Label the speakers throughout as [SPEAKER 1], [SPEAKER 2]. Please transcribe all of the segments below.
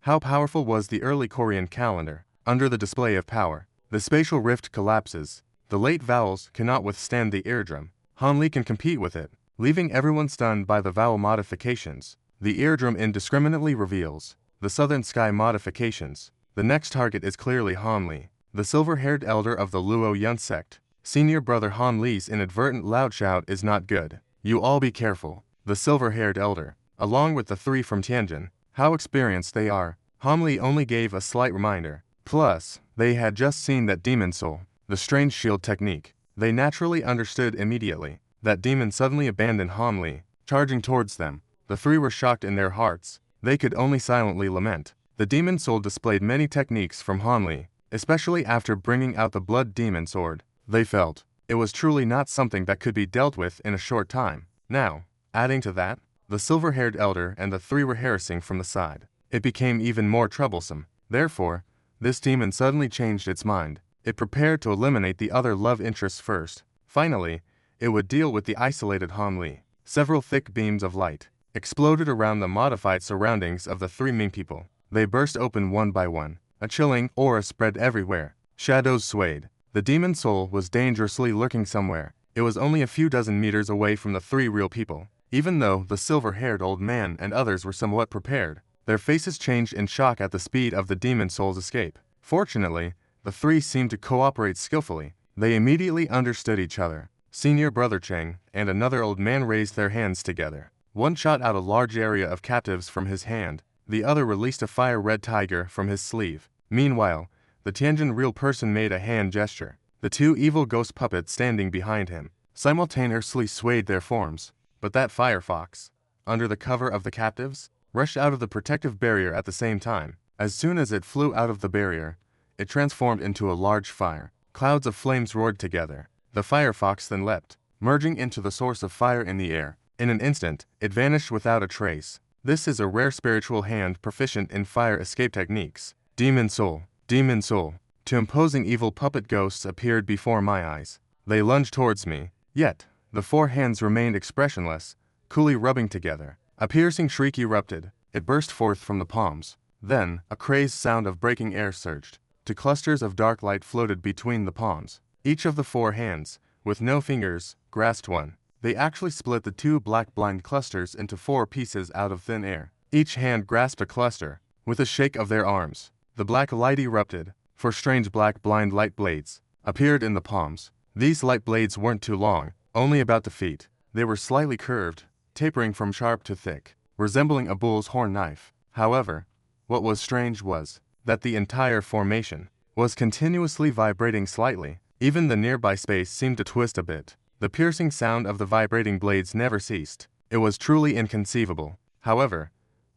[SPEAKER 1] How powerful was the early Korean calendar? Under the display of power, the spatial rift collapses. The late vowels cannot withstand the eardrum. Hanli can compete with it, leaving everyone stunned by the vowel modifications. The eardrum indiscriminately reveals the southern sky modifications. The next target is clearly Hanli, the silver-haired elder of the Luo Yun sect. Senior brother Hanli's inadvertent loud shout is not good. You all be careful. The silver-haired elder, along with the three from Tangen, how experienced they are. Hanli only gave a slight reminder. Plus, they had just seen that demon soul, the strange shield technique. They naturally understood immediately. That demon suddenly abandoned Hanli, charging towards them. The three were shocked in their hearts. They could only silently lament. The demon soul displayed many techniques from Hanli, especially after bringing out the blood demon sword. They felt it was truly not something that could be dealt with in a short time. Now, adding to that, the silver-haired elder and the three were harassing from the side. It became even more troublesome. Therefore, this demon suddenly changed its mind. It prepared to eliminate the other love interests first. Finally, it would deal with the isolated Hanli. Several thick beams of light exploded around the modified surroundings of the three Ming people. They burst open one by one. A chilling aura spread everywhere. Shadows swayed. The demon soul was dangerously lurking somewhere. It was only a few dozen meters away from the three real people. Even though the silver-haired old man and others were somewhat prepared, their faces changed in shock at the speed of the demon soul's escape. Fortunately, the three seemed to cooperate skillfully. They immediately understood each other. Senior brother Chang and another old man raised their hands together. One shot out a large area of captives from his hand. The other released a fire-red tiger from his sleeve. Meanwhile, the Tianjin real person made a hand gesture. The two evil ghost puppets standing behind him simultaneously swayed their forms. But that firefox, under the cover of the captives, rushed out of the protective barrier at the same time. As soon as it flew out of the barrier, it transformed into a large fire. Clouds of flames roared together. The firefox then leapt, merging into the source of fire in the air. In an instant, it vanished without a trace. This is a rare spiritual hand proficient in fire escape techniques. Demon soul, demon soul. Two imposing evil puppet ghosts appeared before my eyes. They lunged towards me, yet the four hands remained expressionless, coolly rubbing together. A piercing shriek erupted. It burst forth from the palms. Then, a crazed sound of breaking air surged. Two clusters of dark light floated between the palms. Each of the four hands, with no fingers, grasped one. They actually split the two black blind clusters into four pieces out of thin air. Each hand grasped a cluster. With a shake of their arms, the black light erupted. Four strange black blind light blades appeared in the palms. These light blades weren't too long, only about the feet. They were slightly curved, tapering from sharp to thick, resembling a bull's horn knife. However, what was strange was that the entire formation was continuously vibrating slightly. Even the nearby space seemed to twist a bit. The piercing sound of the vibrating blades never ceased. It was truly inconceivable. However,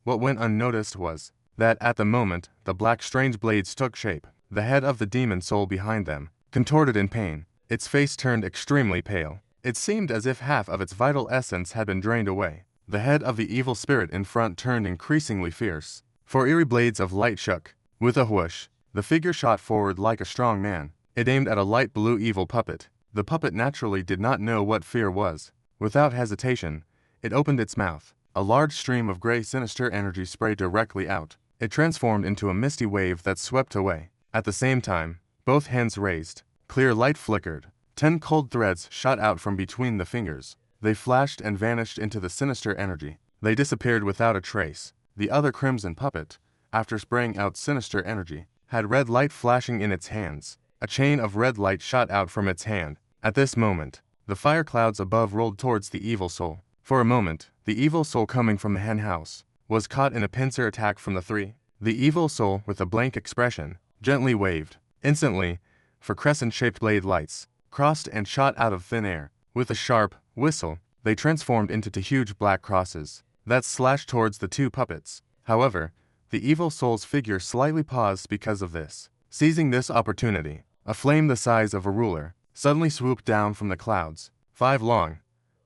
[SPEAKER 1] what went unnoticed was that at the moment the black strange blades took shape, the head of the demon soul behind them contorted in pain. Its face turned extremely pale. It seemed as if half of its vital essence had been drained away. The head of the evil spirit in front turned increasingly fierce. Four eerie blades of light shook. With a whoosh, the figure shot forward like a strong man. It aimed at a light blue evil puppet. The puppet naturally did not know what fear was. Without hesitation, it opened its mouth. A large stream of gray sinister energy sprayed directly out. It transformed into a misty wave that swept away. At the same time, both hands raised. Clear light flickered. 10 cold threads shot out from between the fingers. They flashed and vanished into the sinister energy. They disappeared without a trace. The other crimson puppet, after spraying out sinister energy, had red light flashing in its hands. A chain of red light shot out from its hand. At this moment, the fire clouds above rolled towards the evil soul. For a moment, the evil soul coming from the hen house was caught in a pincer attack from the three. The evil soul, with a blank expression, gently waved. Instantly, four crescent-shaped blade lights crossed and shot out of thin air. With a sharp whistle, they transformed into two huge black crosses that slashed towards the two puppets. However, the evil soul's figure slightly paused because of this. Seizing this opportunity, a flame the size of a ruler suddenly swooped down from the clouds. 5 long,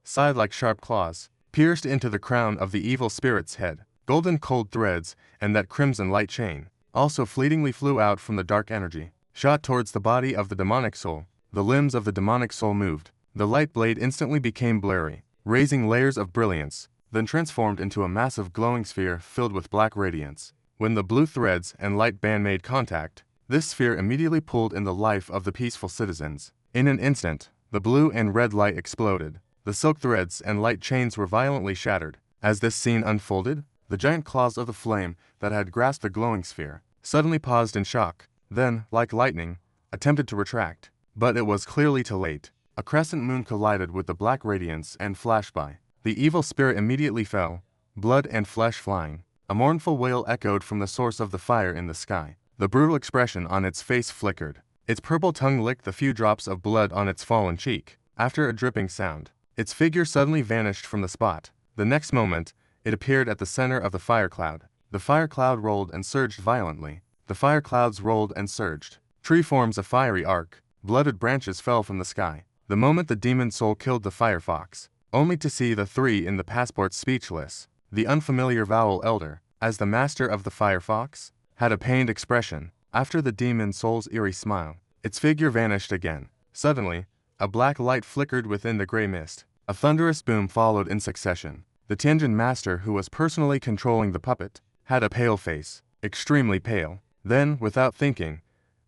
[SPEAKER 1] side-like sharp claws pierced into the crown of the evil spirit's head. Golden cold threads and that crimson light chain also fleetingly flew out from the dark energy, shot towards the body of the demonic soul. The limbs of the demonic soul moved. The light blade instantly became blurry, raising layers of brilliance, then transformed into a massive glowing sphere filled with black radiance. When the blue threads and light band made contact, this sphere immediately pulled in the life of the peaceful citizens. In an instant, the blue and red light exploded. The silk threads and light chains were violently shattered. As this scene unfolded, the giant claws of the flame that had grasped the glowing sphere suddenly paused in shock, then, like lightning, attempted to retract. But it was clearly too late. A crescent moon collided with the black radiance and flashed by. The evil spirit immediately fell, blood and flesh flying. A mournful wail echoed from the source of the fire in the sky. The brutal expression on its face flickered. Its purple tongue licked the few drops of blood on its fallen cheek. After a dripping sound, its figure suddenly vanished from the spot. The next moment, it appeared at the center of the fire cloud. The fire cloud rolled and surged violently. The fire clouds rolled and surged. Tree forms a fiery arc. Blooded branches fell from the sky. The moment the demon soul killed the firefox, only to see the three in the passport speechless. The unfamiliar vowel elder, as the master of the firefox, had a pained expression. After the demon soul's eerie smile, its figure vanished again. Suddenly, a black light flickered within the gray mist. A thunderous boom followed in succession. The Tangen master, who was personally controlling the puppet, had a pale face, extremely pale. Then, without thinking,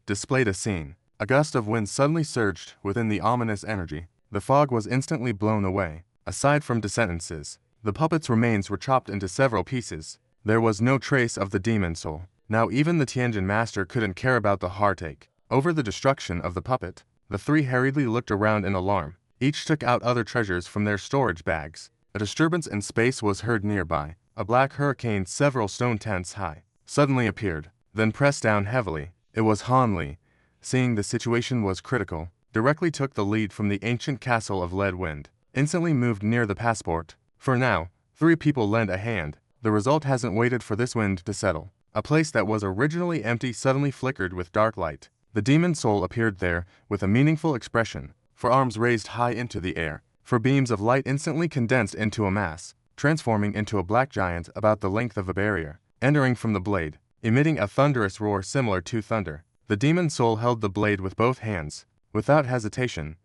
[SPEAKER 1] displayed a scene. A gust of wind suddenly surged within the ominous energy. The fog was instantly blown away. Aside from sentences, the puppet's remains were chopped into several pieces. There was no trace of the demon soul. Now even the Tangen master couldn't care about the heartache over the destruction of the puppet. The three hurriedly looked around in alarm. Each took out other treasures from their storage bags. A disturbance in space was heard nearby. A black hurricane several stone tents high suddenly appeared, then pressed down heavily. It was Han Li. Seeing the situation was critical, directly took the lead from the ancient castle of Lead Wind. Instantly moved near the passport. For now, three people lend a hand. The result hasn't waited for this wind to settle. A place that was originally empty suddenly flickered with dark light. The demon soul appeared there with a meaningful expression, for arms raised high into the air. For beams of light instantly condensed into a mass, transforming into a black giant about the length of a barrier, entering from the blade, emitting a thunderous roar similar to thunder. The demon soul held the blade with both hands, without hesitation,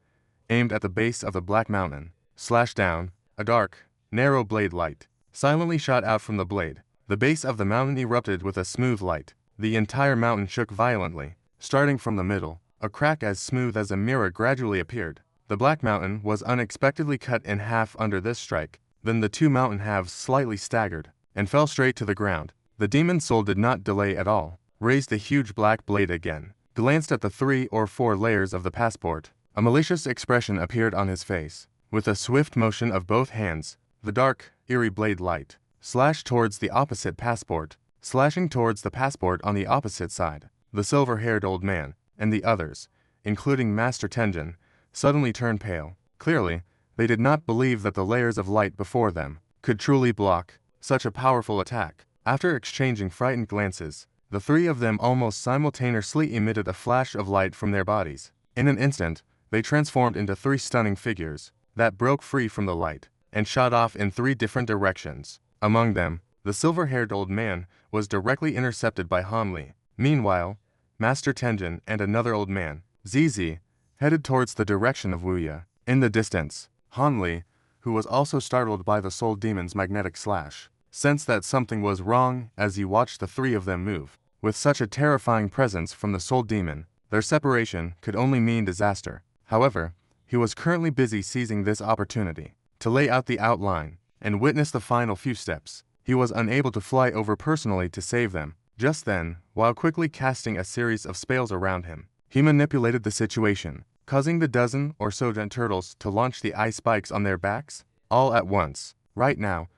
[SPEAKER 1] aimed at the base of the black mountain, slashed down. A dark, narrow blade light silently shot out from the blade. The base of the mountain erupted with a smooth light. The entire mountain shook violently. Starting from the middle, a crack as smooth as a mirror gradually appeared. The black mountain was unexpectedly cut in half under this strike. Then the two mountain halves slightly staggered and fell straight to the ground. The demon soul did not delay at all. Raised the huge black blade again, glanced at the 3 or 4 layers of the passport. A malicious expression appeared on his face. With a swift motion of both hands, the dark, eerie blade light slashed towards the opposite passport, slashing towards the passport on the opposite side. The silver-haired old man and the others, including Master Tangen, suddenly turned pale. Clearly, they did not believe that the layers of light before them could truly block such a powerful attack. After exchanging frightened glances, the three of them almost simultaneously emitted a flash of light from their bodies. In an instant, they transformed into 3 stunning figures that broke free from the light and shot off in 3 different directions. Among them, the silver-haired old man was directly intercepted by Han Li. Meanwhile, Master Tangen and another old man, Zizi, headed towards the direction of Wuya. In the distance, Han Li, who was also startled by the soul demon's magnetic slash, sensed that something was wrong as he watched the 3 of them move. With such a terrifying presence from the soul demon, their separation could only mean disaster. However, he was currently busy seizing this opportunity to lay out the outline and witness the final few steps. He was unable to fly over personally to save them. Just then, while quickly casting a series of spells around him, he manipulated the situation, causing the dozen or so giant turtles to launch the ice spikes on their backs, all at once. Right now,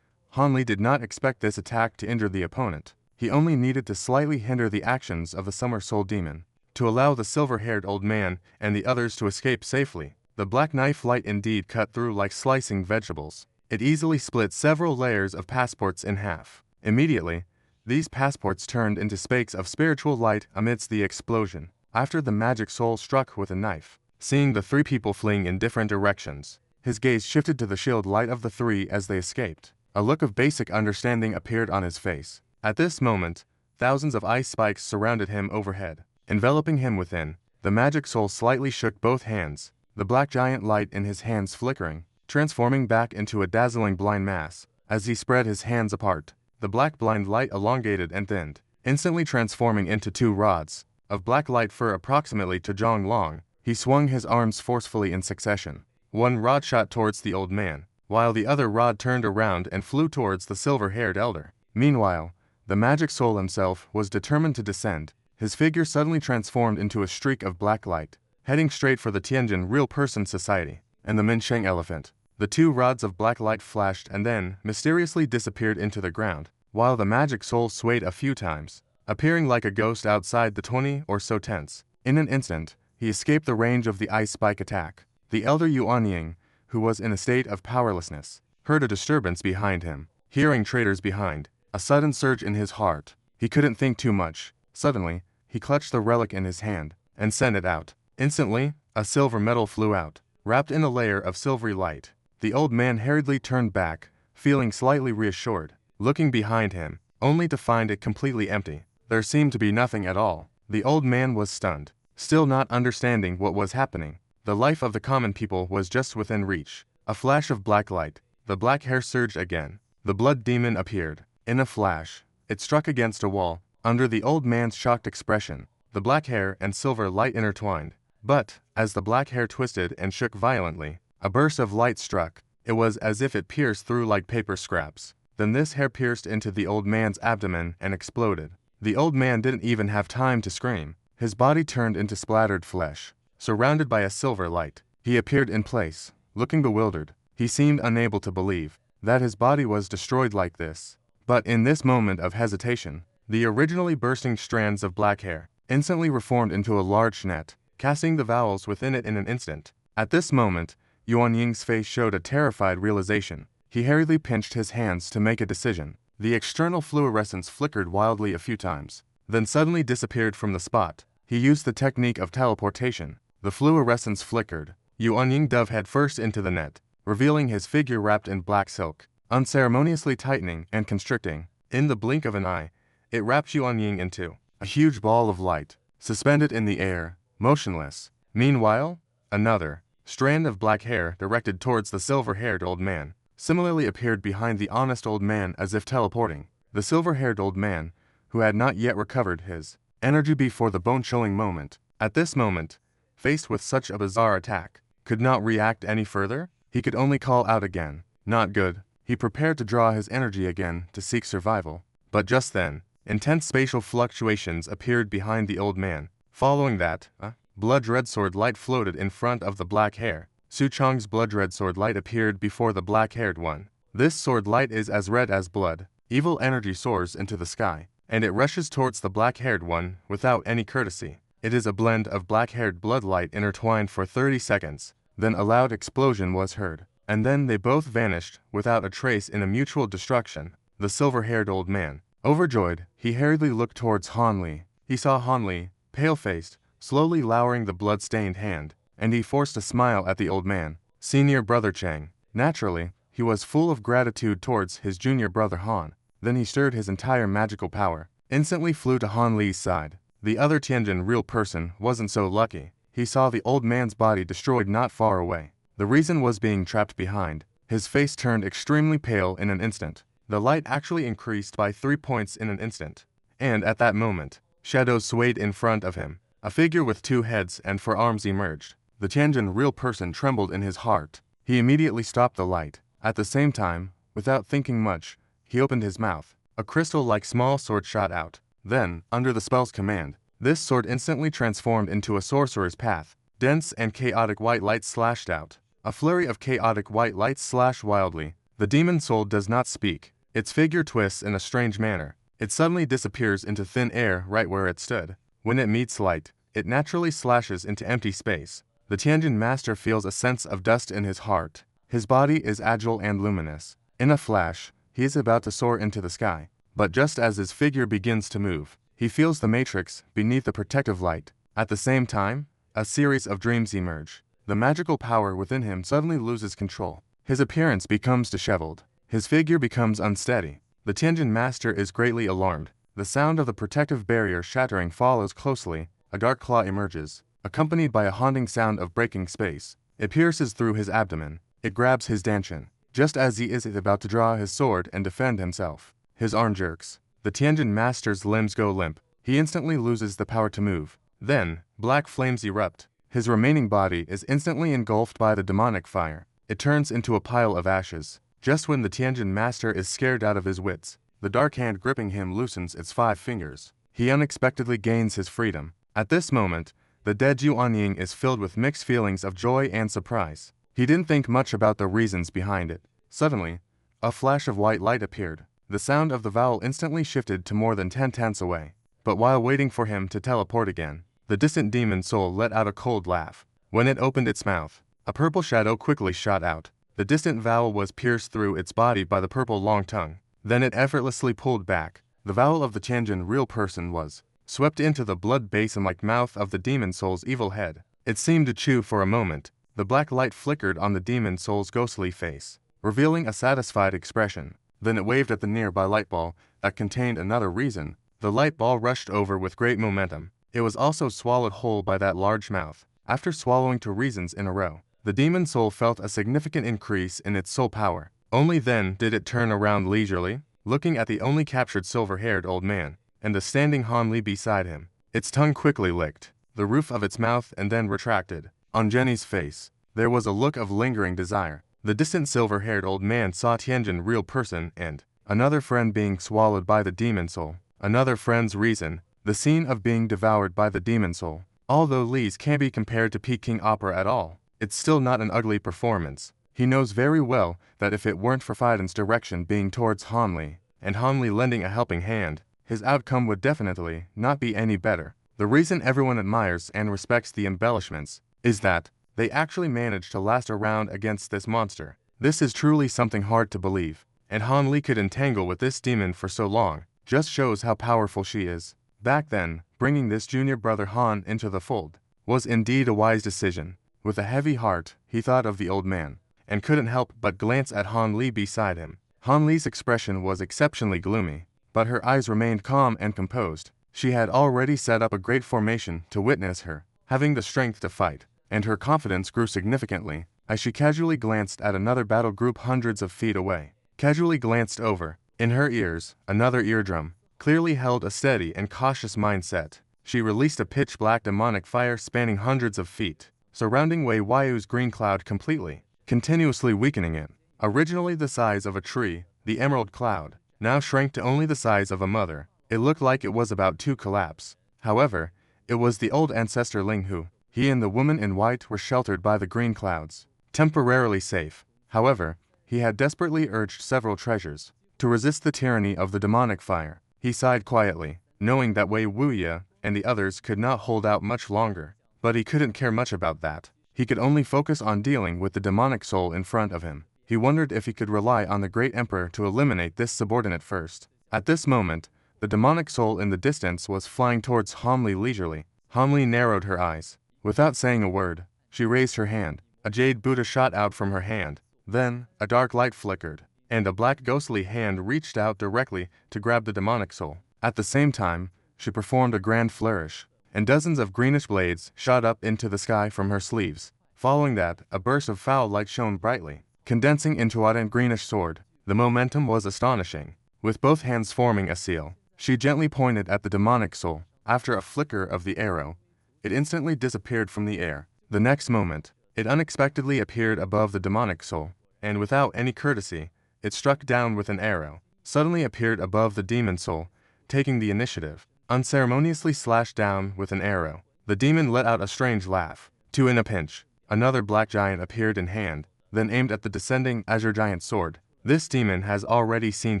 [SPEAKER 1] Han Li did not expect this attack to injure the opponent. He only needed to slightly hinder the actions of the summer soul demon, to allow the silver-haired old man and the others to escape safely. The black knife light indeed cut through like slicing vegetables. It easily split several layers of passports in half. Immediately, these passports turned into spakes of spiritual light amidst the explosion. After the magic soul struck with a knife, seeing the 3 people fleeing in different directions, his gaze shifted to the shield light of the 3 as they escaped. A look of basic understanding appeared on his face. At this moment, thousands of ice spikes surrounded him overhead, enveloping him within. The magic soul slightly shook both hands, the black giant light in his hands flickering, transforming back into a dazzling blind mass. As he spread his hands apart, the black blind light elongated and thinned, instantly transforming into 2 rods of black light for approximately to Zhang long. He swung his arms forcefully in succession. One rod shot towards the old man, while the other rod turned around and flew towards the silver-haired elder. Meanwhile, the magic soul himself was determined to descend. His figure suddenly transformed into a streak of black light, heading straight for the Tangen Real Person Society and the Minsheng Elephant. The 2 rods of black light flashed and then mysteriously disappeared into the ground, while the magic soul swayed a few times, appearing like a ghost outside the 20 or so tents. In an instant, he escaped the range of the ice spike attack. The elder Yuanying, who was in a state of powerlessness, heard a disturbance behind him. Hearing traitors behind, a sudden surge in his heart. He couldn't think too much. Suddenly, he clutched the relic in his hand and sent it out. Instantly, a silver metal flew out, wrapped in a layer of silvery light. The old man hurriedly turned back, feeling slightly reassured, looking behind him, only to find it completely empty. There seemed to be nothing at all. The old man was stunned, still not understanding what was happening. The life of the common people was just within reach. A flash of black light. The black hair surged again. The blood demon appeared. In a flash, it struck against a wall. Under the old man's shocked expression, the black hair and silver light intertwined. But, as the black hair twisted and shook violently, a burst of light struck. It was as if it pierced through like paper scraps. Then this hair pierced into the old man's abdomen and exploded. The old man didn't even have time to scream. His body turned into splattered flesh. Surrounded by a silver light, he appeared in place, looking bewildered. He seemed unable to believe that his body was destroyed like this. But in this moment of hesitation, the originally bursting strands of black hair instantly reformed into a large net, casting the vowels within it in an instant. At this moment, Yuan Ying's face showed a terrified realization. He hurriedly pinched his hands to make a decision. The external fluorescence flickered wildly a few times, then suddenly disappeared from the spot. He used the technique of teleportation. The fluorescence flickered. Yuan Ying dove head first into the net, revealing his figure wrapped in black silk, unceremoniously tightening and constricting. In the blink of an eye, it wrapped Yuan Ying into a huge ball of light, suspended in the air, motionless. Meanwhile, another strand of black hair directed towards the silver-haired old man similarly appeared behind the honest old man as if teleporting. The silver-haired old man, who had not yet recovered his energy before the bone-chilling moment, at this moment, faced with such a bizarre attack, could not react any further. He could only call out again. Not good. He prepared to draw his energy again to seek survival. But just then, intense spatial fluctuations appeared behind the old man. Following that, a blood-red sword light floated in front of the black hair. Su Chang's blood-red sword light appeared before the black-haired one. This sword light is as red as blood. Evil energy soars into the sky, and it rushes towards the black-haired one without any courtesy. It is a blend of black-haired blood light intertwined for 30 seconds. Then a loud explosion was heard, and then they both vanished without a trace in a mutual destruction. The silver-haired old man, overjoyed, he hurriedly looked towards Han Li. He saw Han Li, pale-faced, slowly lowering the blood-stained hand, and he forced a smile at the old man. Senior brother Chang. Naturally, he was full of gratitude towards his junior brother Han. Then he stirred his entire magical power, instantly flew to Han Li's side. The other Tangen real person wasn't so lucky. He saw the old man's body destroyed not far away. The reason was being trapped behind. His face turned extremely pale in an instant. The light actually increased by 3 points in an instant. And at that moment, shadows swayed in front of him. A figure with 2 heads and 4 arms emerged. The Tangen real person trembled in his heart. He immediately stopped the light. At the same time, without thinking much, he opened his mouth. A crystal-like small sword shot out. Then, under the spell's command, this sword instantly transformed into a sorcerer's path. Dense and chaotic white light slashed out. A flurry of chaotic white light slashed wildly. The demon soul does not speak. Its figure twists in a strange manner. It suddenly disappears into thin air right where it stood. When it meets light, it naturally slashes into empty space. The Tangen master feels a sense of dust in his heart. His body is agile and luminous. In a flash, he is about to soar into the sky. But just as his figure begins to move, he feels the matrix beneath the protective light. At the same time, a series of dreams emerge. The magical power within him suddenly loses control. His appearance becomes disheveled. His figure becomes unsteady. The Tangen master is greatly alarmed. The sound of the protective barrier shattering follows closely. A dark claw emerges, accompanied by a haunting sound of breaking space. It pierces through his abdomen. It grabs his dantian, just as he is about to draw his sword and defend himself. his arm jerks. The Tangen master's limbs go limp. He instantly loses the power to move. Then, black flames erupt. His remaining body is instantly engulfed by the demonic fire. It turns into a pile of ashes. Just when the Tangen master is scared out of his wits, the dark hand gripping him loosens its 5 fingers. He unexpectedly gains his freedom. At this moment, the dead Yuanying is filled with mixed feelings of joy and surprise. He didn't think much about the reasons behind it. Suddenly, a flash of white light appeared. The sound of the vowel instantly shifted to more than 10 tenths away. But while waiting for him to teleport again, the distant demon soul let out a cold laugh. When it opened its mouth, a purple shadow quickly shot out. The distant vowel was pierced through its body by the purple long tongue. Then it effortlessly pulled back. The vowel of the Tangen real person was swept into the blood basin-like mouth of the demon soul's evil head. It seemed to chew for a moment. The black light flickered on the demon soul's ghostly face, revealing a satisfied expression. Then it waved at the nearby light ball that contained another reason. The light ball rushed over with great momentum. It was also swallowed whole by that large mouth. After swallowing 2 reasons in a row, the demon soul felt a significant increase in its soul power. Only then did it turn around leisurely, looking at the only captured silver-haired old man, and the standing Han Li beside him. Its tongue quickly licked the roof of its mouth and then retracted. On Jenny's face, there was a look of lingering desire. The distant silver-haired old man saw Tianjin real person and another friend being swallowed by the demon soul. Another friend's reason, the scene of being devoured by the demon soul. Although Li's can't be compared to Peking opera at all, it's still not an ugly performance. He knows very well that if it weren't for Fiden's direction being towards Han Li, and Han Li lending a helping hand, his outcome would definitely not be any better. The reason everyone admires and respects the embellishments is that they actually managed to last a round against this monster. This is truly something hard to believe, and Han Li could entangle with this demon for so long just shows how powerful she is. Back then, bringing this junior brother Han into the fold was indeed a wise decision. With a heavy heart, he thought of the old man, and couldn't help but glance at Han Li beside him. Han Li's expression was exceptionally gloomy, but her eyes remained calm and composed. She had already set up a great formation to witness her having the strength to fight, and her confidence grew significantly as she casually glanced at another battle group hundreds of feet away. Casually glanced over. In her ears, another eardrum clearly held a steady and cautious mindset. She released a pitch-black demonic fire spanning hundreds of feet, surrounding Wei Yu's green cloud completely, continuously weakening it. Originally the size of a tree, the emerald cloud now shrank to only the size of a mother. It looked like it was about to collapse. However, it was the old ancestor Ling who, he and the woman in white were sheltered by the green clouds, temporarily safe. However, he had desperately urged several treasures to resist the tyranny of the demonic fire. He sighed quietly, knowing that Wei Wuya and the others could not hold out much longer. But he couldn't care much about that. He could only focus on dealing with the demonic soul in front of him. He wondered if he could rely on the Great Emperor to eliminate this subordinate first. At this moment, the demonic soul in the distance was flying towards Han Li leisurely. Han Li narrowed her eyes. Without saying a word, she raised her hand. A jade Buddha shot out from her hand. Then, a dark light flickered, and a black ghostly hand reached out directly to grab the demonic soul. At the same time, she performed a grand flourish, and dozens of greenish blades shot up into the sky from her sleeves. Following that, a burst of foul light shone brightly, condensing into a greenish sword. The momentum was astonishing. With both hands forming a seal, she gently pointed at the demonic soul. After a flicker of the arrow, it instantly disappeared from the air. The next moment, it unexpectedly appeared above the demonic soul, and without any courtesy, it struck down with an arrow. Suddenly appeared above the demon soul, taking the initiative. Unceremoniously slashed down with an arrow. The demon let out a strange laugh. Two in a pinch, another black giant appeared in hand, then aimed at the descending azure giant sword. This demon has already seen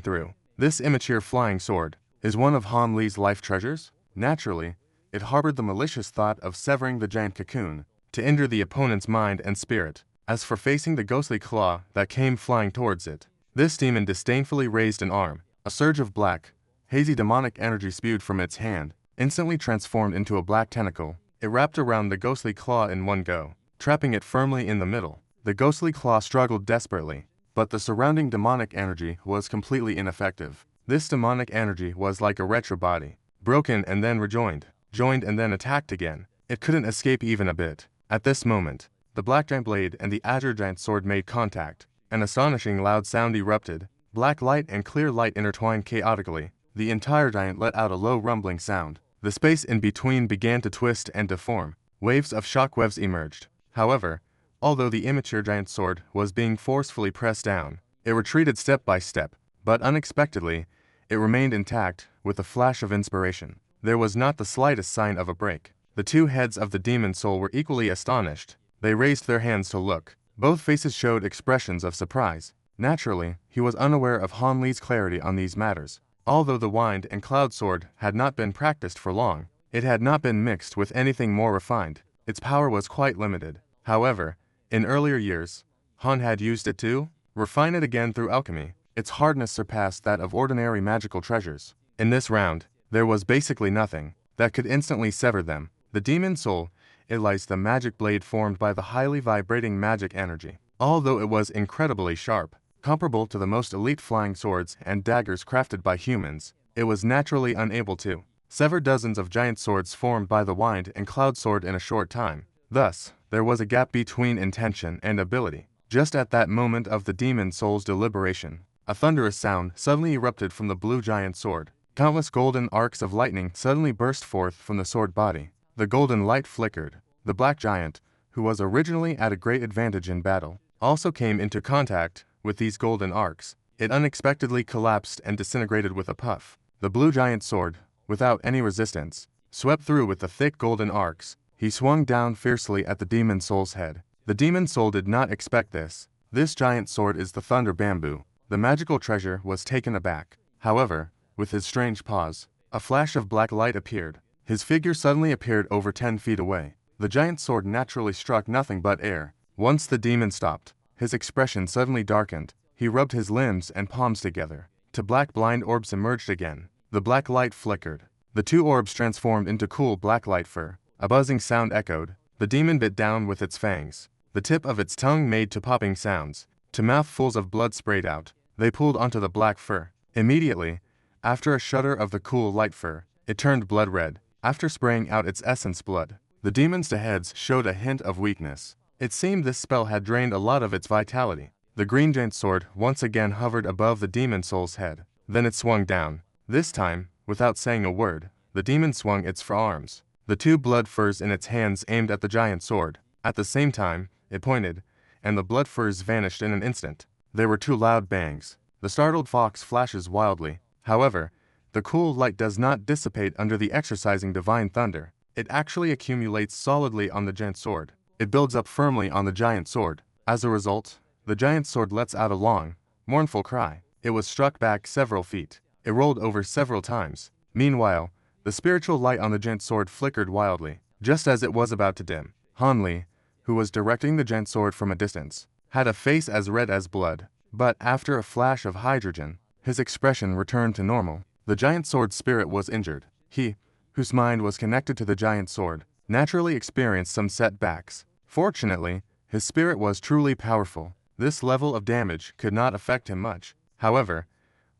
[SPEAKER 1] through. This immature flying sword is one of Han Li's life treasures. Naturally, it harbored the malicious thought of severing the giant cocoon to injure the opponent's mind and spirit. As for facing the ghostly claw that came flying towards it, this demon disdainfully raised an arm. A surge of black, hazy demonic energy spewed from its hand, instantly transformed into a black tentacle. It wrapped around the ghostly claw in one go, trapping it firmly in the middle. The ghostly claw struggled desperately, but the surrounding demonic energy was completely ineffective. This demonic energy was like a retro body, broken and then rejoined, joined and then attacked again. It couldn't escape even a bit. At this moment, the black giant blade and the azure giant sword made contact. An astonishing loud sound erupted. Black light and clear light intertwined chaotically. The entire giant let out a low rumbling sound. The space in between began to twist and deform. Waves of shockwaves emerged. However, although the immature giant sword was being forcefully pressed down, it retreated step by step, but unexpectedly, it remained intact with a flash of inspiration. There was not the slightest sign of a break. The two heads of the demon soul were equally astonished. They raised their hands to look. Both faces showed expressions of surprise. Naturally, he was unaware of Han Li's clarity on these matters. Although the wind and cloud sword had not been practiced for long, it had not been mixed with anything more refined. Its power was quite limited. However, in earlier years, Han had used it to refine it again through alchemy. Its hardness surpassed that of ordinary magical treasures. In this round, there was basically nothing that could instantly sever them. The demon soul utilized the magic blade formed by the highly vibrating magic energy. Although it was incredibly sharp, comparable to the most elite flying swords and daggers crafted by humans, it was naturally unable to sever dozens of giant swords formed by the wind and cloud sword in a short time. Thus, there was a gap between intention and ability. Just at that moment of the demon soul's deliberation, a thunderous sound suddenly erupted from the blue giant sword. Countless golden arcs of lightning suddenly burst forth from the sword body. The golden light flickered. The black giant, who was originally at a great advantage in battle, also came into contact with these golden arcs. It unexpectedly collapsed and disintegrated with a puff. The blue giant sword, without any resistance, swept through with the thick golden arcs. He swung down fiercely at the demon soul's head. The demon soul did not expect this. This giant sword is the thunder bamboo. The magical treasure was taken aback. However, with his strange pause, a flash of black light appeared. His figure suddenly appeared over 10 feet away. The giant sword naturally struck nothing but air. Once the demon stopped, his expression suddenly darkened. He rubbed his limbs and palms together. Two black blind orbs emerged again. The black light flickered. The two orbs transformed into cool black light fur. A buzzing sound echoed. The demon bit down with its fangs. The tip of its tongue made two popping sounds. Two mouthfuls of blood sprayed out. They pulled onto the black fur. Immediately, after a shudder of the cool light fur, it turned blood red. After spraying out its essence blood, the demon's heads showed a hint of weakness. It seemed this spell had drained a lot of its vitality. The green giant sword once again hovered above the demon soul's head. Then it swung down. This time, without saying a word, the demon swung its forearms. The two blood furs in its hands aimed at the giant sword. At the same time, it pointed, and the blood furs vanished in an instant. There were two loud bangs. The startled fox flashes wildly. However, the cool light does not dissipate under the exercising divine thunder. It actually accumulates solidly on the giant sword. It builds up firmly on the giant sword. As a result, the giant sword lets out a long, mournful cry. It was struck back several feet. It rolled over several times. Meanwhile, the spiritual light on the giant sword flickered wildly. Just as it was about to dim, Han Li, who was directing the giant sword from a distance, had a face as red as blood. But after a flash of hydrogen, his expression returned to normal. The giant sword's spirit was injured. He, whose mind was connected to the giant sword, naturally experienced some setbacks. Fortunately, his spirit was truly powerful. This level of damage could not affect him much. However,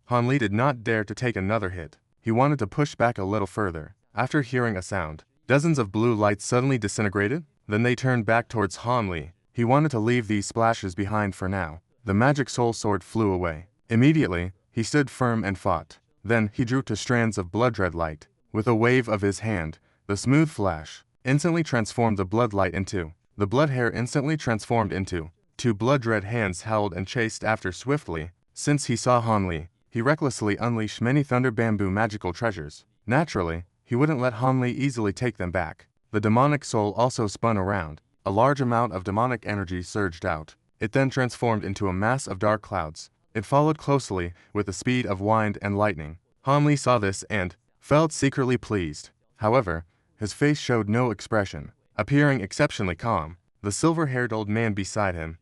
[SPEAKER 1] Han Li did not dare to take another hit. He wanted to push back a little further. After hearing a sound, dozens of blue lights suddenly disintegrated. Then they turned back towards Han Li. He wanted to leave these splashes behind for now. The magic soul sword flew away. Immediately, he stood firm and fought. Then he drew two strands of blood-red light. With a wave of his hand, the smooth flash instantly transformed the blood light into. The blood hair instantly transformed into. Two blood-red hands held and chased after swiftly. Since he saw Han Li, he recklessly unleashed many thunder bamboo magical treasures. Naturally, he wouldn't let Han Li easily take them back. The demonic soul also spun around. A large amount of demonic energy surged out. It then transformed into a mass of dark clouds. It followed closely with the speed of wind and lightning. Han Li saw this and felt secretly pleased. However, his face showed no expression, appearing exceptionally calm. The silver-haired old man beside him,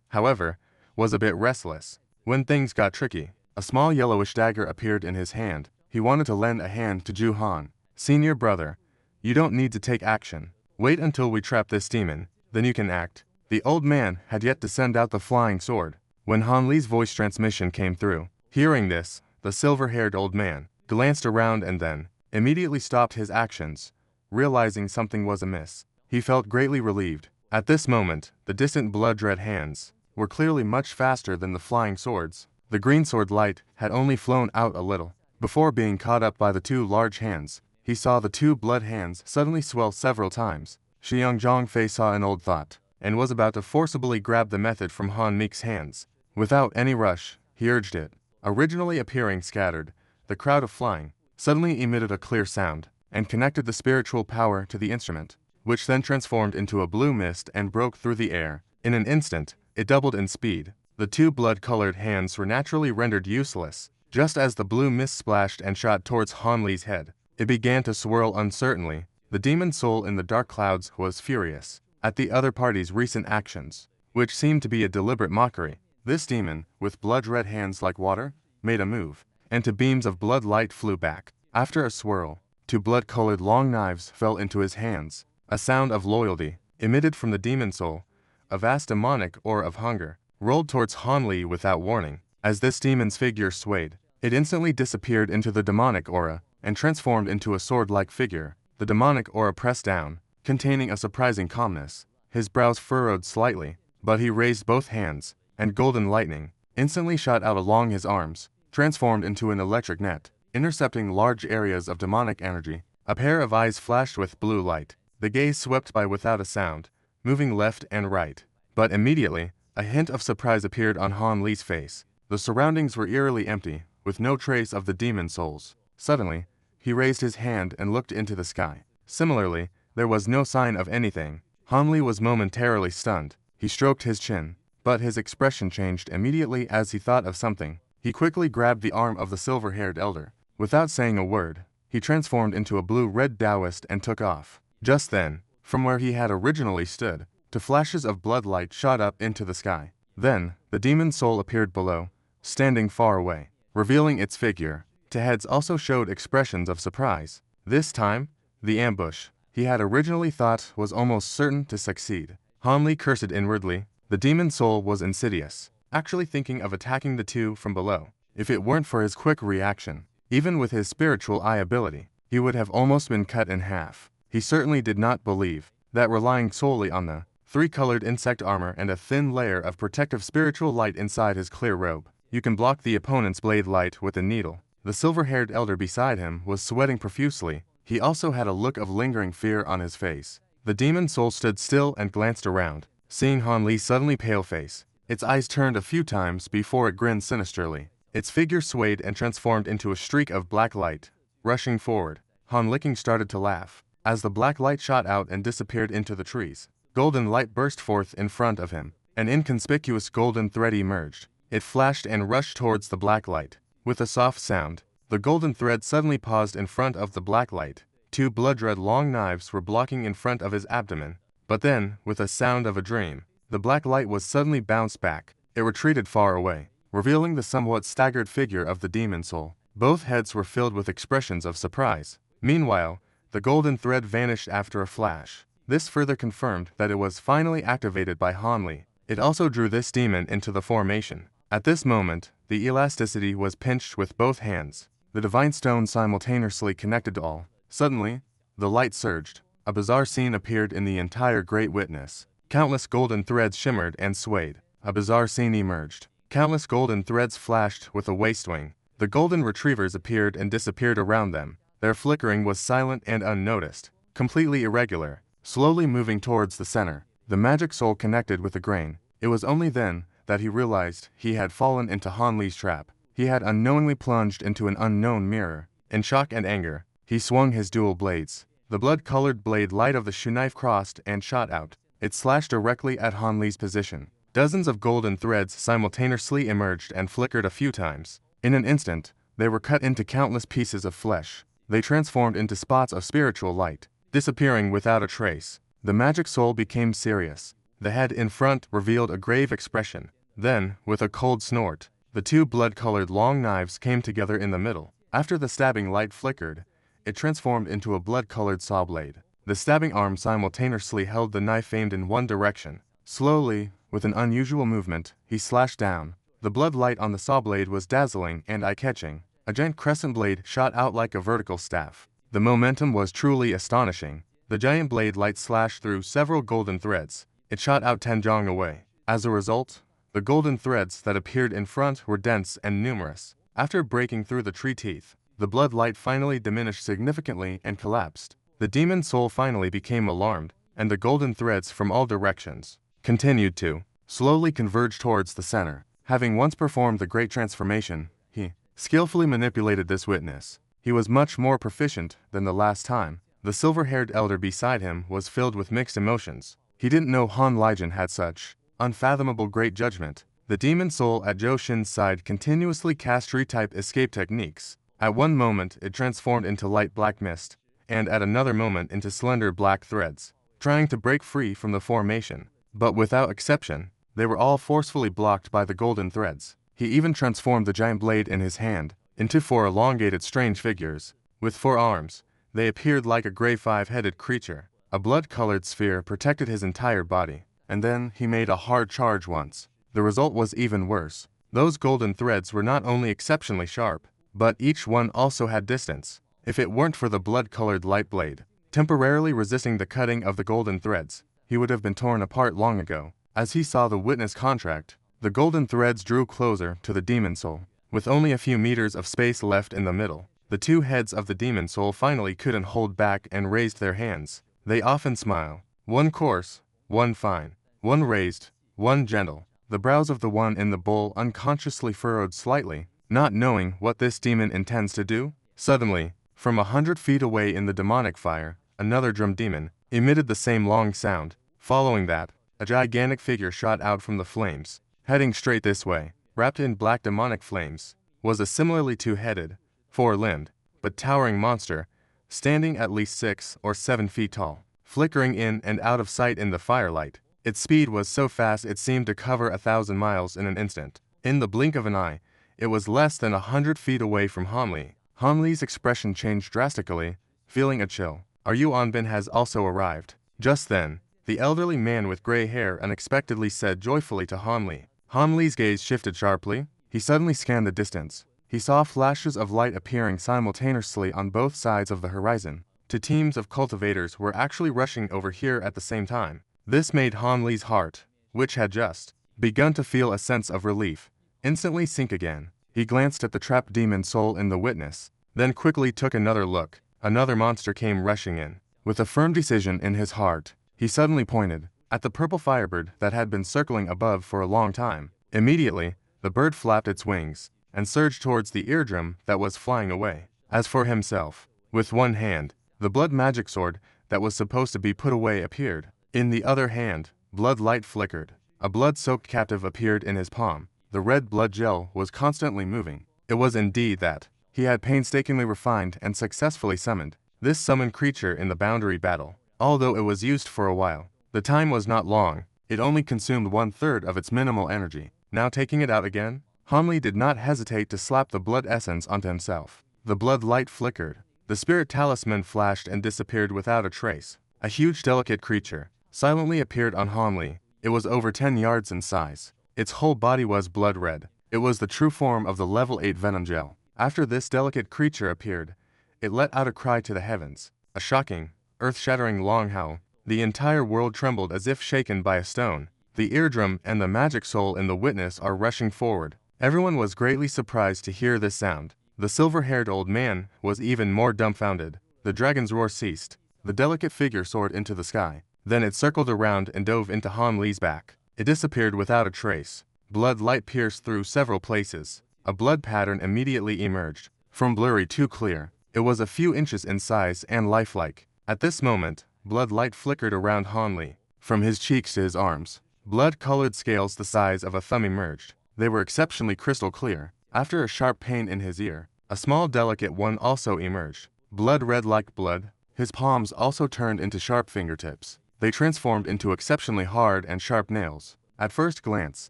[SPEAKER 1] however, was a bit restless. When things got tricky, a small yellowish dagger appeared in his hand. He wanted to lend a hand to Ju Han. "Senior brother, you don't need to take action. Wait until we trap this demon, then you can act." The old man had yet to send out the flying sword when Han Li's voice transmission came through. Hearing this, the silver-haired old man glanced around and then immediately stopped his actions, realizing something was amiss. He felt greatly relieved. At this moment, the distant blood-red hands were clearly much faster than the flying swords. The green sword light had only flown out a little. Before being caught up by the two large hands, he saw the two blood hands suddenly swell several times. Xiangyang Fei saw an old thought, and was about to forcibly grab the method from Han Meek's hands. Without any rush, he urged it. Originally appearing scattered, the crowd of flying suddenly emitted a clear sound, and connected the spiritual power to the instrument, which then transformed into a blue mist and broke through the air. In an instant, it doubled in speed. The two blood-colored hands were naturally rendered useless. Just as the blue mist splashed and shot towards Han Li's head, it began to swirl uncertainly. The demon soul in the dark clouds was furious at the other party's recent actions, which seemed to be a deliberate mockery. This demon, with blood-red hands like water, made a move, and two beams of blood light flew back. After a swirl, two blood-colored long knives fell into his hands. A sound of loyalty emitted from the demon soul. A vast demonic aura of hunger rolled towards Han Li without warning. As this demon's figure swayed, it instantly disappeared into the demonic aura and transformed into a sword-like figure. The demonic aura pressed down, containing a surprising calmness. His brows furrowed slightly, but he raised both hands, and golden lightning instantly shot out along his arms, transformed into an electric net, intercepting large areas of demonic energy. A pair of eyes flashed with blue light. The gaze swept by without a sound, moving left and right. But immediately, a hint of surprise appeared on Han Li's face. The surroundings were eerily empty, with no trace of the demon souls. Suddenly, he raised his hand and looked into the sky. Similarly, there was no sign of anything. Han Li was momentarily stunned. He stroked his chin, but his expression changed immediately as he thought of something. He quickly grabbed the arm of the silver-haired elder. Without saying a word, he transformed into a blue-red Taoist and took off. Just then, from where he had originally stood, two flashes of blood light shot up into the sky. Then, the demon soul appeared below, standing far away, revealing its figure. Two heads also showed expressions of surprise. This time, the ambush he had originally thought was almost certain to succeed. Han Li cursed inwardly. The demon soul was insidious, actually thinking of attacking the two from below. If it weren't for his quick reaction, even with his spiritual eye ability, he would have almost been cut in half. He certainly did not believe that relying solely on the three-colored insect armor and a thin layer of protective spiritual light inside his clear robe, you can block the opponent's blade light with a needle. The silver-haired elder beside him was sweating profusely. He also had a look of lingering fear on his face. The demon soul stood still and glanced around, seeing Han Li's suddenly pale face. Its eyes turned a few times before it grinned sinisterly. Its figure swayed and transformed into a streak of black light. Rushing forward, Han Licking started to laugh. As the black light shot out and disappeared into the trees, golden light burst forth in front of him. An inconspicuous golden thread emerged. It flashed and rushed towards the black light. With a soft sound, the golden thread suddenly paused in front of the black light. Two blood-red long knives were blocking in front of his abdomen. But then, with a sound of a dream, the black light was suddenly bounced back. It retreated far away, revealing the somewhat staggered figure of the demon soul. Both heads were filled with expressions of surprise. Meanwhile, the golden thread vanished after a flash. This further confirmed that it was finally activated by Han Li. It also drew this demon into the formation. At this moment, the elasticity was pinched with both hands. The divine stone simultaneously connected to all. Suddenly, the light surged. A bizarre scene appeared in the entire Great Witness. Countless golden threads shimmered and swayed. A bizarre scene emerged. Countless golden threads flashed with a waist wing. The golden retrievers appeared and disappeared around them. Their flickering was silent and unnoticed, completely irregular, slowly moving towards the center. The magic soul connected with the grain. It was only then that he realized he had fallen into Han Li's trap. He had unknowingly plunged into an unknown mirror. In shock and anger, he swung his dual blades. The blood-colored blade light of the shoe knife crossed and shot out. It slashed directly at Han Li's position. Dozens of golden threads simultaneously emerged and flickered a few times. In an instant, they were cut into countless pieces of flesh. They transformed into spots of spiritual light, disappearing without a trace. The magic soul became serious. The head in front revealed a grave expression. Then, with a cold snort, the two blood-colored long knives came together in the middle. After the stabbing light flickered, it transformed into a blood-colored saw blade. The stabbing arm simultaneously held the knife aimed in one direction. Slowly, with an unusual movement, he slashed down. The blood light on the saw blade was dazzling and eye-catching. A giant crescent blade shot out like a vertical staff. The momentum was truly astonishing. The giant blade light slashed through several golden threads. It shot out Tangen away. As a result, The golden threads that appeared in front were dense and numerous. After breaking through the tree teeth, the blood light finally diminished significantly and collapsed. The demon soul finally became alarmed, and the golden threads from all directions continued to slowly converge towards the center. Having once performed the great transformation, he skillfully manipulated this witness. He was much more proficient than the last time. The silver-haired elder beside him was filled with mixed emotions. He didn't know Han Lijian had such unfathomable great judgment. The demon soul at Zhou Xin's side continuously cast tree-type escape techniques. At one moment it transformed into light black mist, and at another moment into slender black threads, trying to break free from the formation. But without exception, they were all forcefully blocked by the golden threads. He even transformed the giant blade in his hand into 4 elongated strange figures. With 4 arms, they appeared like a gray 5-headed creature. A blood-colored sphere protected his entire body. And then he made a hard charge once. The result was even worse. Those golden threads were not only exceptionally sharp, but each one also had distance. If it weren't for the blood-colored light blade temporarily resisting the cutting of the golden threads, he would have been torn apart long ago. As he saw the witness contract, the golden threads drew closer to the demon soul. With only a few meters of space left in the middle, the 2 heads of the demon soul finally couldn't hold back and raised their hands. They often smile. One coarse, one fine, one raised, one gentle. The brows of the one in the bowl unconsciously furrowed slightly, not knowing what this demon intends to do. Suddenly, from 100 feet away in the demonic fire, another drum demon emitted the same long sound. Following that, a gigantic figure shot out from the flames. Heading straight this way, wrapped in black demonic flames, was a similarly 2-headed, 4-limbed, but towering monster, standing at least 6 or 7 feet tall, flickering in and out of sight in the firelight. Its speed was so fast it seemed to cover 1,000 miles in an instant. In the blink of an eye, it was less than 100 feet away from Han Li. Han Li's expression changed drastically, feeling a chill. Yuan Bin has also arrived. Just then, the elderly man with gray hair unexpectedly said joyfully to Han Li. Han Li's gaze shifted sharply. He suddenly scanned the distance. He saw flashes of light appearing simultaneously on both sides of the horizon. 2 teams of cultivators were actually rushing over here at the same time. This made Han Li's heart, which had just begun to feel a sense of relief, instantly sink again. He glanced at the trapped demon soul in the witness, then quickly took another look. Another monster came rushing in. With a firm decision in his heart, he suddenly pointed at the purple firebird that had been circling above for a long time. Immediately, the bird flapped its wings and surged towards the eardrum that was flying away. As for himself, with one hand, the blood magic sword that was supposed to be put away appeared. In the other hand, blood light flickered. A blood-soaked captive appeared in his palm. The red blood gel was constantly moving. It was indeed that he had painstakingly refined and successfully summoned this summoned creature in the boundary battle. Although it was used for a while, the time was not long. It only consumed 1/3 of its minimal energy. Now taking it out again, Han Li did not hesitate to slap the blood essence onto himself. The blood light flickered. The spirit talisman flashed and disappeared without a trace. A huge delicate creature silently appeared on Han Li. It was over 10 yards in size. Its whole body was blood red. It was the true form of the level 8 venom gel. After this delicate creature appeared, it let out a cry to the heavens. A shocking, earth-shattering long howl. The entire world trembled as if shaken by a stone. The eardrum and the magic soul in the witness are rushing forward. Everyone was greatly surprised to hear this sound. The silver-haired old man was even more dumbfounded. The dragon's roar ceased. The delicate figure soared into the sky. Then it circled around and dove into Han Li's back. It disappeared without a trace. Blood light pierced through several places. A blood pattern immediately emerged. From blurry to clear, it was a few inches in size and lifelike. At this moment, blood light flickered around Han Li. From his cheeks to his arms, blood-colored scales the size of a thumb emerged. They were exceptionally crystal clear. After a sharp pain in his ear, a small delicate one also emerged. Blood red like blood, his palms also turned into sharp fingertips. They transformed into exceptionally hard and sharp nails. At first glance,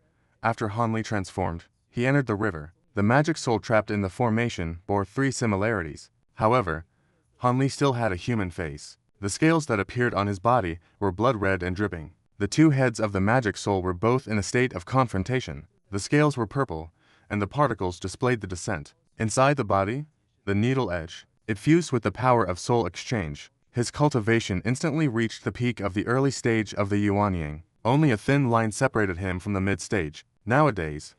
[SPEAKER 1] after Han Li transformed, he entered the river. The magic soul trapped in the formation bore 3 similarities. However, Han Li still had a human face. The scales that appeared on his body were blood red and dripping. The 2 heads of the magic soul were both in a state of confrontation. The scales were purple, and the particles displayed the descent. Inside the body, the needle edge, it fused with the power of soul exchange. His cultivation instantly reached the peak of the early stage of the Yuanying. Only a thin line separated him from the mid-stage. Nowadays,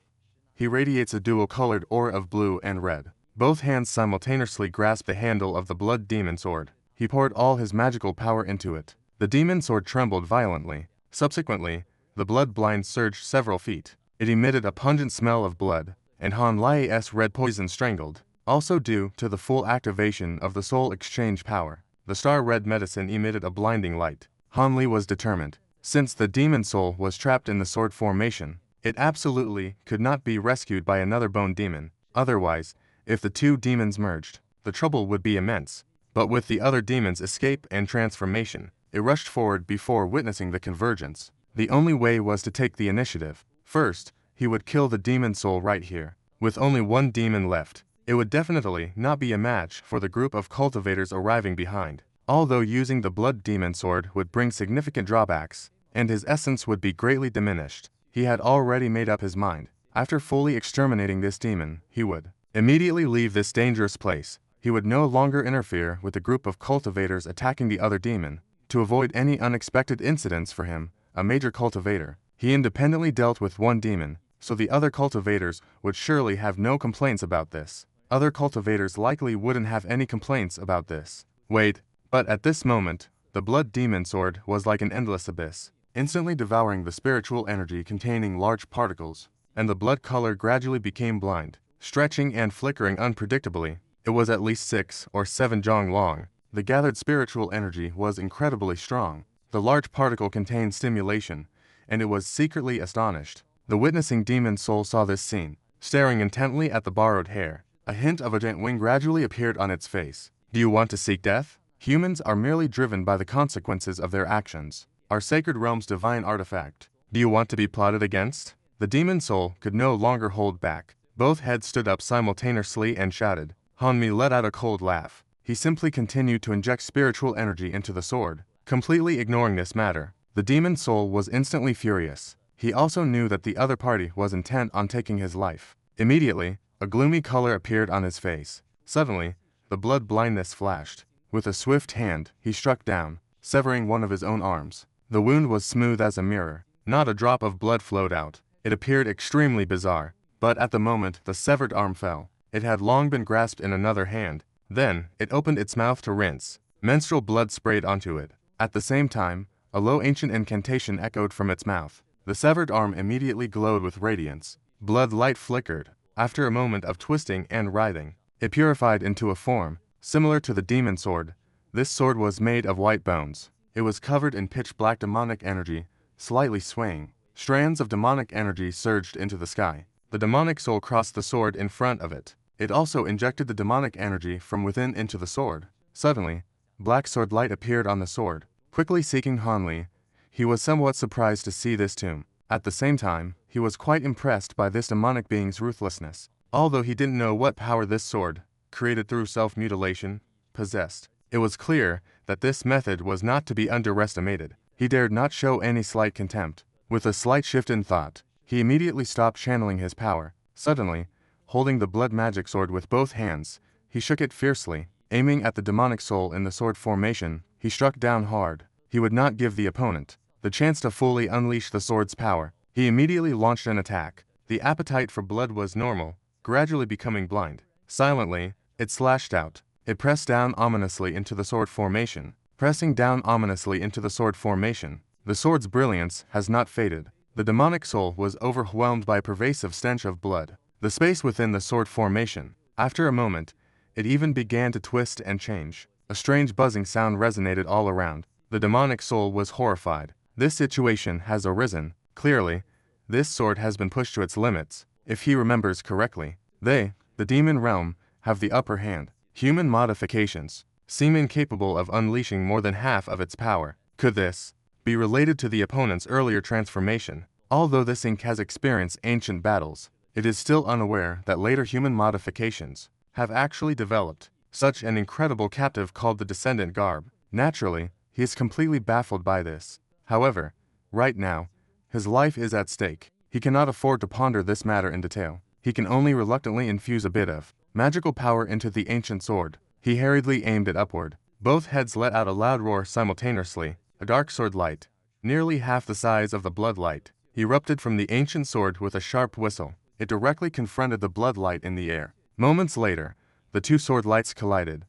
[SPEAKER 1] he radiates a dual-colored aura of blue and red. Both hands simultaneously grasp the handle of the blood demon sword. He poured all his magical power into it. The demon sword trembled violently. Subsequently, the blood blind surged several feet. It emitted a pungent smell of blood, and Han Lie's red poison strangled. Also due to the full activation of the soul exchange power, the star-red medicine emitted a blinding light. Han Li was determined. Since the demon soul was trapped in the sword formation, it absolutely could not be rescued by another bone demon. Otherwise, if the two demons merged, the trouble would be immense. But with the other demon's escape and transformation, it rushed forward before witnessing the convergence. The only way was to take the initiative. First, he would kill the demon soul right here. With only one demon left, it would definitely not be a match for the group of cultivators arriving behind. Although using the blood demon sword would bring significant drawbacks, and his essence would be greatly diminished, he had already made up his mind. After fully exterminating this demon, he would immediately leave this dangerous place. He would no longer interfere with the group of cultivators attacking the other demon. To avoid any unexpected incidents for him, a major cultivator, he independently dealt with one demon, so the other cultivators would surely have no complaints about this. Other cultivators likely wouldn't have any complaints about this. Wait, but at this moment, the blood demon sword was like an endless abyss, instantly devouring the spiritual energy containing large particles, and the blood color gradually became blind, stretching and flickering unpredictably. It was at least 6 or 7 zhang long. The gathered spiritual energy was incredibly strong. The large particle contained stimulation, and it was secretly astonished. The witnessing demon soul saw this scene, staring intently at the borrowed hair. A hint of a giant wing gradually appeared on its face. Do you want to seek death? Humans are merely driven by the consequences of their actions. Our sacred realm's divine artifact. Do you want to be plotted against? The demon soul could no longer hold back. Both heads stood up simultaneously and shouted. Han Mi let out a cold laugh. He simply continued to inject spiritual energy into the sword, completely ignoring this matter. The demon soul was instantly furious. He also knew that the other party was intent on taking his life. Immediately, a gloomy color appeared on his face. Suddenly, the blood blindness flashed. With a swift hand, he struck down, severing one of his own arms. The wound was smooth as a mirror. Not a drop of blood flowed out. It appeared extremely bizarre, but at the moment the severed arm fell, it had long been grasped in another hand. Then, it opened its mouth to rinse. Menstrual blood sprayed onto it. At the same time, a low ancient incantation echoed from its mouth. The severed arm immediately glowed with radiance. Blood light flickered. After a moment of twisting and writhing, it purified into a form similar to the demon sword. This sword was made of white bones. It was covered in pitch-black demonic energy, slightly swaying. Strands of demonic energy surged into the sky. The demonic soul crossed the sword in front of it. It also injected the demonic energy from within into the sword. Suddenly, black sword light appeared on the sword. Quickly seeking Han Li, he was somewhat surprised to see this tomb. At the same time, he was quite impressed by this demonic being's ruthlessness. Although he didn't know what power this sword, created through self-mutilation, possessed, it was clear that this method was not to be underestimated. He dared not show any slight contempt. With a slight shift in thought, he immediately stopped channeling his power. Suddenly, holding the blood magic sword with both hands, he shook it fiercely. Aiming at the demonic soul in the sword formation, he struck down hard. He would not give the opponent the chance to fully unleash the sword's power. He immediately launched an attack. The appetite for blood was normal, gradually becoming blind. Silently, it slashed out. It pressed down ominously into the sword formation. Pressing down ominously into the sword formation, the sword's brilliance has not faded. The demonic soul was overwhelmed by a pervasive stench of blood. The space within the sword formation. After a moment, it even began to twist and change. A strange buzzing sound resonated all around. The demonic soul was horrified. This situation has arisen. Clearly, this sword has been pushed to its limits. If he remembers correctly, they, the demon realm, have the upper hand. Human modifications seem incapable of unleashing more than half of its power. Could this be related to the opponent's earlier transformation? Although this ink has experienced ancient battles, it is still unaware that later human modifications have actually developed such an incredible captive called the descendant garb. Naturally, he is completely baffled by this. However, right now, his life is at stake. He cannot afford to ponder this matter in detail. He can only reluctantly infuse a bit of magical power into the ancient sword. He hurriedly aimed it upward. Both heads let out a loud roar simultaneously. A dark sword light, nearly half the size of the blood light, erupted from the ancient sword with a sharp whistle. It directly confronted the bloodlight in the air. Moments later, the two sword lights collided.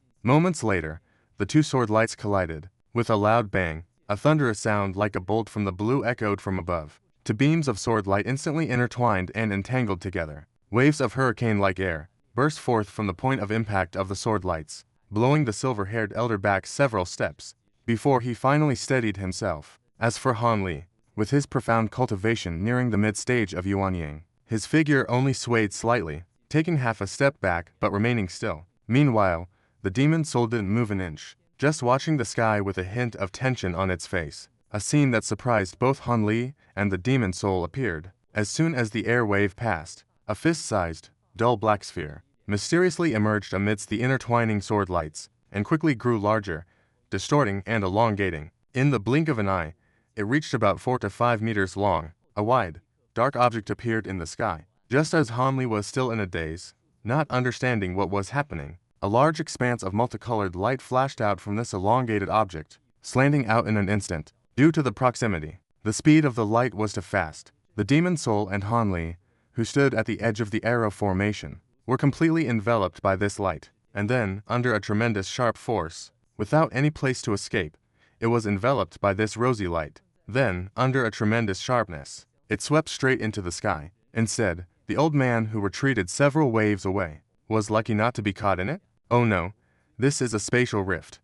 [SPEAKER 1] With a loud bang, a thunderous sound like a bolt from the blue echoed from above. Two beams of sword light instantly intertwined and entangled together. Waves of hurricane-like air burst forth from the point of impact of the sword lights, blowing the silver-haired elder back several steps, before he finally steadied himself. As for Han Li, with his profound cultivation nearing the mid-stage of Yuanyang, his figure only swayed slightly, taking half a step back but remaining still. Meanwhile, the demon soul didn't move an inch, just watching the sky with a hint of tension on its face. A scene that surprised both Han Li and the demon soul appeared. As soon as the air wave passed, a fist-sized, dull black sphere mysteriously emerged amidst the intertwining sword lights, and quickly grew larger, distorting and elongating. In the blink of an eye, it reached about 4 to 5 meters long. A wide, dark object appeared in the sky. Just as Han Li was still in a daze, not understanding what was happening, a large expanse of multicolored light flashed out from this elongated object, slanting out in an instant. Due to the proximity, the speed of the light was too fast. The demon soul and Han Li, who stood at the edge of the arrow formation, were completely enveloped by this light, and then, under a tremendous sharp force, without any place to escape, it was enveloped by this rosy light. Then, under a tremendous sharpness, it swept straight into the sky. Instead, the old man, who retreated several waves away, was lucky not to be caught in it. Oh no, this is a spatial rift.